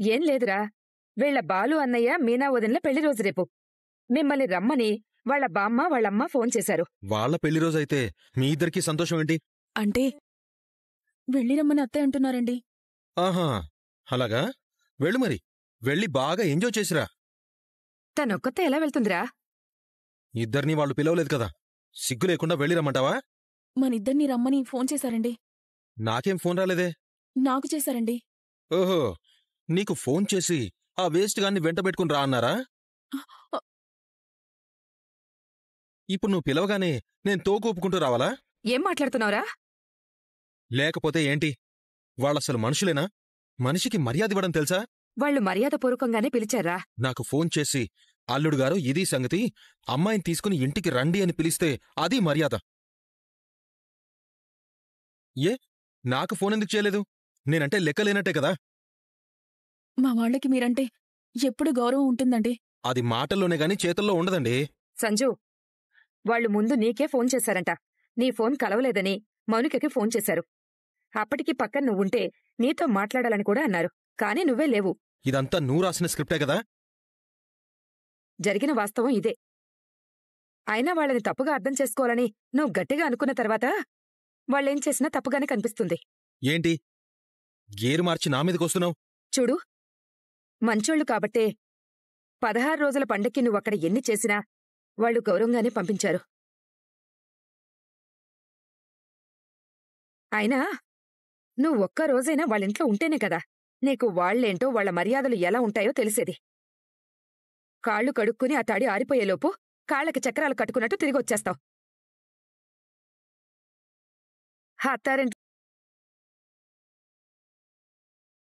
ఏం లేదురా, వీళ్ల బాలు అన్నయ్య మీనా వదినల పెళ్లి రోజు రేపు. మిమ్మల్ని రమ్మని వాళ్ళ బామ్మ వాళ్ళమ్మ ఫోన్ చేశారు. వాళ్ళ పెళ్లి రోజైతే మీ ఇద్దరికీ సంతోషం ఏంటి? అంటే వెళ్ళి రమ్మని అత్తయ్య అంటున్నారండి. ఆహా, అలాగా? వెళ్ళు మరి, వెళ్ళి బాగా ఎంజాయ్ చేసిరా. తనొక్కతే ఎలా వెళ్తుందిరా? ఇద్దరినీ వాళ్ళు పిలవలేదు కదా, సిగ్గు లేకుండా వెళ్ళి రమ్మంటావా? మనిద్దరినీ రమ్మని ఫోన్ చేశారండి. నాకేం ఫోన్ రాలేదే. నాకు చేశారండి. ఓహో, నీకు ఫోన్ చేసి ఆ వేస్ట్ గాన్ని వెంటబెట్టుకుని రా అన్నారా? ఇప్పుడు నువ్వు పిలవగానే నేను తోకూపుకుంటూ రావాలా? ఏం మాట్లాడుతున్నావురా? లేకపోతే ఏంటి, వాళ్ళసలు మనుషులేనా? మనిషికి మర్యాదివ్వడం తెలుసా? వాళ్లు మర్యాదపూర్వకంగానే పిలిచారా? నాకు ఫోన్ చేసి అల్లుడుగారు ఇదీ సంగతి, అమ్మాయిని తీసుకుని ఇంటికి రండి అని పిలిస్తే అది మర్యాద. ఏ, నాకు ఫోన్ ఎందుకు చేయలేదు? నేనంటే లెక్కలేనట్టే కదా. మా వాళ్ళకి మీరంటే ఎప్పుడు గౌరవం ఉంటుందండి. అది మాటల్లోనే గాని చేతుల్లో ఉండదండి. సంజు, వాళ్లు ముందు నీకే ఫోన్ చేశారంట. నీ ఫోన్ కలవలేదని మౌనికకి ఫోన్ చేశారు. అప్పటికి పక్కన నువ్వుంటే నీతో మాట్లాడాలని కూడా అన్నారు, కాని నువ్వే లేవు. ఇదంతా నువ్వు రాసిన స్క్రిప్టే కదా. జరిగిన వాస్తవం ఇదే. అయినా వాళ్ళని తప్పుగా అర్థం చేసుకోవాలని నువ్వు గట్టిగా అనుకున్న తర్వాత వాళ్ళేం చేసినా తప్పుగానే కనిపిస్తుంది. ఏంటి గేరు మార్చి నా మీదకొస్తున్నావు? చూడు, మంచోళ్లు కాబట్టే 16 రోజుల పండక్కి నువ్వక్కడ ఎన్ని చేసినా వాళ్లు గౌరవంగానే పంపించారు. అయినా నువ్వొక్క రోజైనా వాళ్ళింట్లో ఉంటేనే కదా నీకు వాళ్లేంటో వాళ్ల మర్యాదలు ఎలా ఉంటాయో తెలిసేది. కాళ్లు కడుక్కుని ఆ తడి ఆరిపోయేలోపు కాళ్లకి చక్రాలు కట్టుకున్నట్టు తిరిగొచ్చేస్తావు. అత్తారింటి